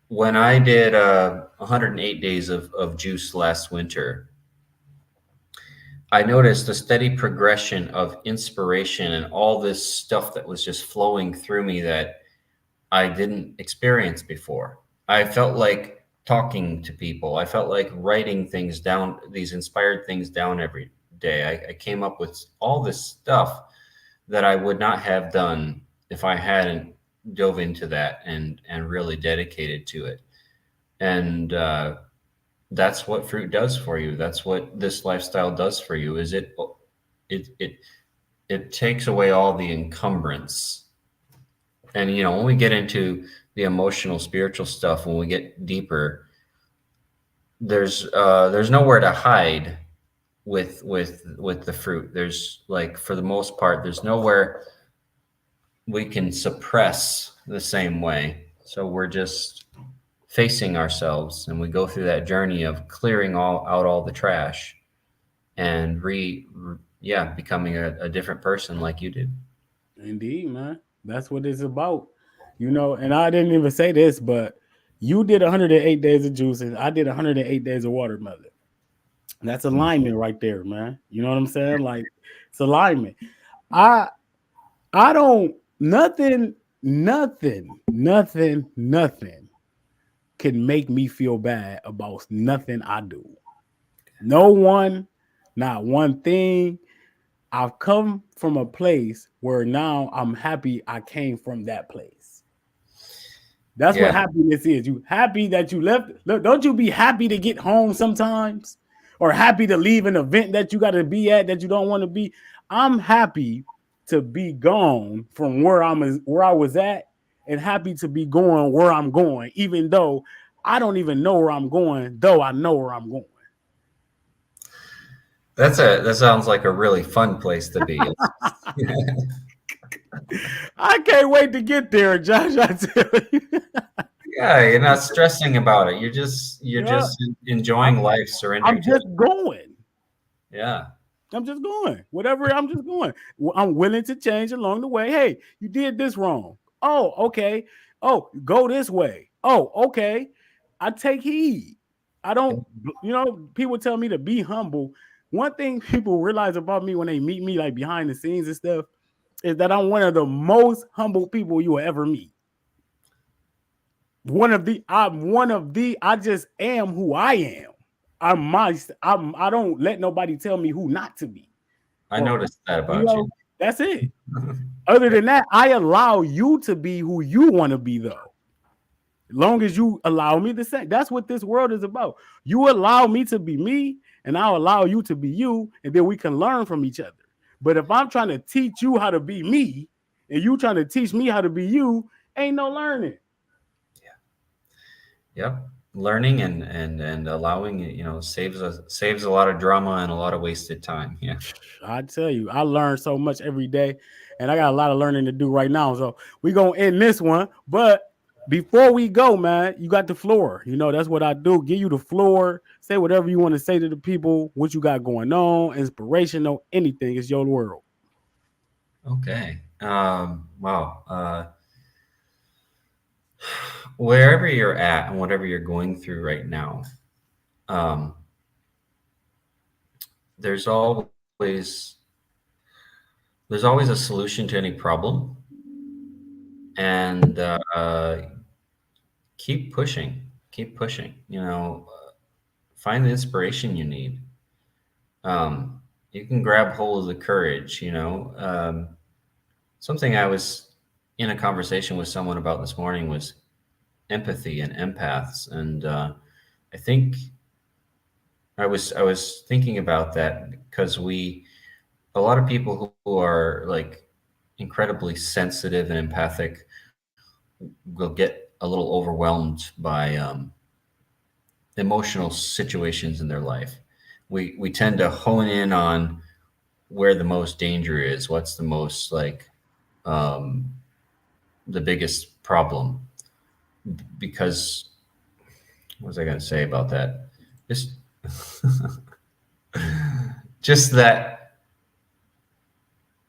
S2: When I did 108 days of juice last winter, I noticed a steady progression of inspiration and all this stuff that was just flowing through me that I didn't experience before. I felt like talking to people. I felt like writing things down, these inspired things down every day. I came up with all this stuff that I would not have done if I hadn't dove into that and really dedicated to it. And that's what fruit does for you. That's what this lifestyle does for you. Is it takes away all the encumbrance. And when we get into the emotional, spiritual stuff, when we get deeper, there's nowhere to hide with the fruit. There's like, for the most part, there's nowhere we can suppress the same way. So we're just facing ourselves, and we go through that journey of clearing out all the trash and becoming a different person like you did.
S3: Indeed, man. That's what it's about. And I didn't even say this, but you did 108 days of juice and I did 108 days of watermelon. That's alignment right there, man. You know what I'm saying? Like, it's alignment. I don't, nothing can make me feel bad about nothing I do. No one, not one thing. I've come from a place where now I'm happy I came from that place. That's what happiness is. You happy that you left. Look, don't you be happy to get home sometimes? Or happy to leave an event that you got to be at that you don't want to be? I'm happy to be gone from where I was at, and happy to be going where I'm going, even though I don't even know where I'm going, though I know where I'm going.
S2: That sounds like a really fun place to be.
S3: I can't wait to get there, Josh. I tell you.
S2: Yeah, you're not stressing about it. You're just enjoying life, surrendering.
S3: I'm just going.
S2: Yeah.
S3: I'm just going. Whatever, I'm just going. I'm willing to change along the way. Hey, you did this wrong. Oh, okay. Oh, go this way. Oh, okay. I take heed. I don't, people tell me to be humble. One thing people realize about me when they meet me, like behind the scenes and stuff, is that I'm one of the most humble people you will ever meet. I just am who I am. I don't let nobody tell me who not to be.
S2: I
S3: Or,
S2: noticed that
S3: you
S2: about you.
S3: know, that's it. Other than that, I allow you to be who you want to be, though. Long as you allow me to say, that's what this world is about. You allow me to be me, and I'll allow you to be you, and then we can learn from each other. But if I'm trying to teach you how to be me, and you trying to teach me how to be you, ain't no learning.
S2: Yep. Learning and allowing it, saves a lot of drama and a lot of wasted time. Yeah.
S3: I tell you, I learn so much every day, and I got a lot of learning to do right now. So we gonna end this one, but before we go, man, you got the floor. You know that's what I do. Give you the floor. Say whatever you want to say to the people. What you got going on, inspirational, anything. It's your world.
S2: Okay. Wow. Wherever you're at and whatever you're going through right now, um, there's always there's always a solution to any problem, and keep pushing. Keep pushing. Find the inspiration you need. You can grab hold of the courage. Something I was in a conversation with someone about this morning was empathy and empaths, and I think I was thinking about that because a lot of people who are like incredibly sensitive and empathic will get a little overwhelmed by emotional situations in their life. We tend to hone in on where the most danger is, what's the most like um, the biggest problem, because what was I going to say about that? Just just that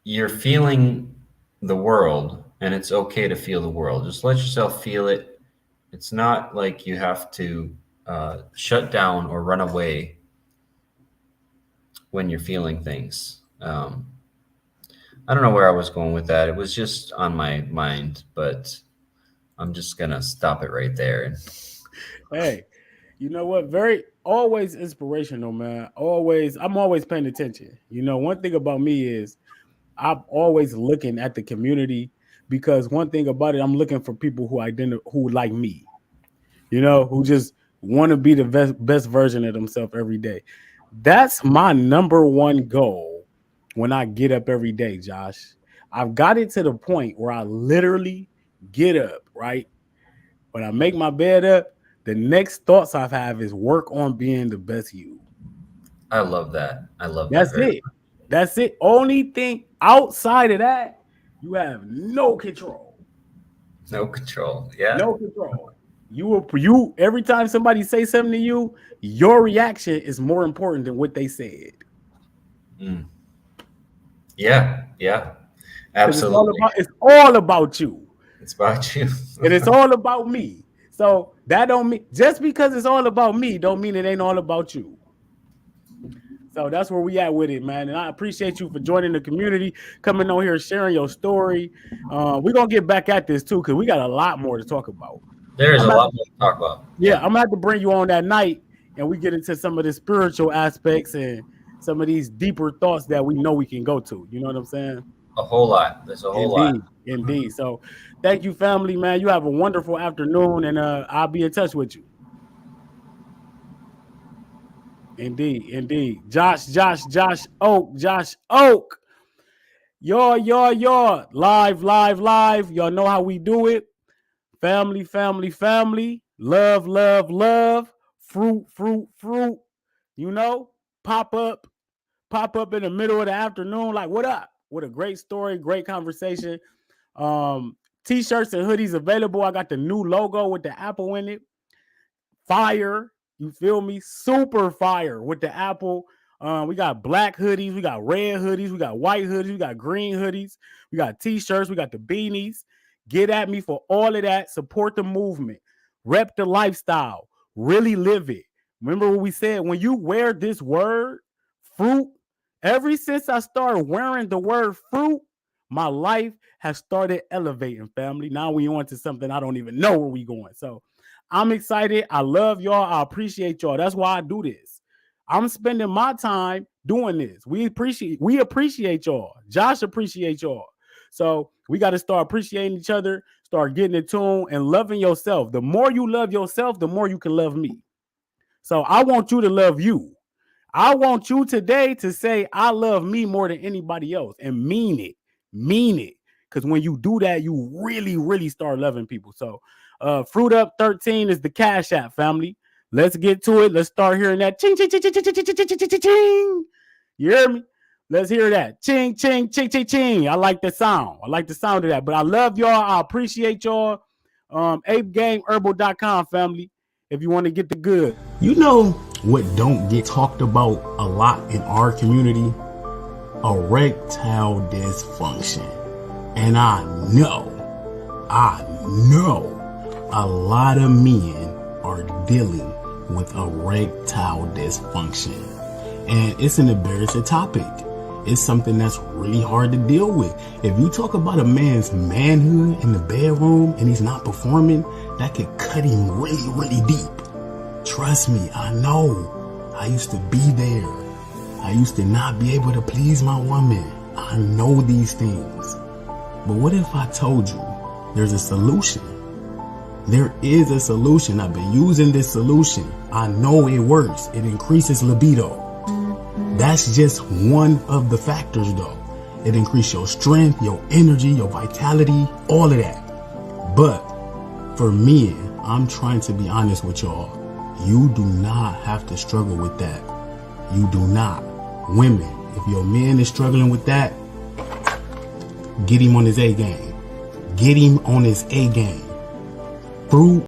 S2: you're feeling the world and it's okay to feel the world. Just let yourself feel it. It's not like you have to shut down or run away when you're feeling things. I don't know where I was going with that. It was just on my mind, but I'm just going to stop it right there.
S3: Hey, you know what? Very always inspirational, man. I'm always paying attention. You know, one thing about me is I'm always looking at the community because one thing about it, I'm looking for people who like me, who just want to be the best version of themselves every day. That's my number one goal when I get up every day, Josh. I've got it to the point where I literally get up, right? When I make my bed up, the next thoughts I have is work on being the best you.
S2: I love that. I love that
S3: That's
S2: very
S3: it. That's it. Only thing outside of that, you have no control.
S2: much. No control. Yeah.
S3: No control. You every time somebody say something to you, your reaction is more important than what they said.
S2: Mm. Yeah. Yeah.
S3: Because
S2: Absolutely.
S3: it's all about you.
S2: It's about you.
S3: And it's all about me. So that don't mean just because it's all about me, don't mean it ain't all about you. So that's where we at with it, man. And I appreciate you for joining the community, coming on here, sharing your story. We're gonna get back at this too, because we got a lot more to talk about.
S2: There is
S3: I'm
S2: a
S3: gonna have
S2: lot
S3: to,
S2: more to talk about.
S3: yeah,
S2: Yeah.
S3: I'm gonna have to bring you on that night and we get into some of the spiritual aspects and some of these deeper thoughts that we know we can go to. You know what I'm saying?
S2: A whole lot. There's a whole lot.
S3: Indeed, indeed. So thank you, family, man. You have a wonderful afternoon, and I'll be in touch with you. Indeed, indeed. Josh Oak. Yo. Live, live, live. Y'all know how we do it. Family, family, family. Love, love, love. Fruit, fruit, fruit. You know, pop up, pop up in the middle of the afternoon. Like, what up? What a great story, great conversation. Um, T-shirts and hoodies available. I got the new logo with the apple in it. Fire. You feel me? Super fire with the apple. We got black hoodies, we got red hoodies, we got white hoodies, we got green hoodies, we got t-shirts, we got the beanies. Get at me for all of that. Support the movement. Rep the lifestyle. Really live it. Remember what we said? When you wear this word, fruit, ever since I started wearing the word fruit, my life has started elevating, family. Now we on to something I don't even know where we going. So I'm excited. I love y'all. I appreciate y'all. That's why I do this. I'm spending my time doing this. We appreciate y'all. Josh appreciates y'all. So we got to start appreciating each other, start getting in tune and loving yourself. The more you love yourself, the more you can love me. So I want you to love you. I want you today to say, I love me more than anybody else, and mean it. Mean it. Because when you do that, you really, really start loving people. So Fruit Up 13 is the Cash App, family. Let's get to it. Let's start hearing that ching, ching, ching, ching, ching, ching, ching, ching, ching, ching. You hear me? Let's hear that. Ching, ching, ching, ching, ching. I like the sound. I like the sound of that. But I love y'all. I appreciate y'all. ApeGameHerbal.com, family, if you want to get the good.
S1: You know what don't get talked about a lot in our community? Erectile dysfunction. And I know a lot of men are dealing with erectile dysfunction. And it's an embarrassing topic. It's something that's really hard to deal with. If you talk about a man's manhood in the bedroom and he's not performing, that could cut him really, really deep. Trust me, I know. I used to be there. I used to not be able to please my woman. I know these things. But what if I told you there's a solution? There is a solution. I've been using this solution. I know it works. It increases libido. That's just one of the factors though. It increases your strength, your energy, your vitality, all of that. But for men, I'm trying to be honest with y'all. You do not have to struggle with that. You do not. Women, if your man is struggling with that, get him on his A game. Get him on his A game. Fruit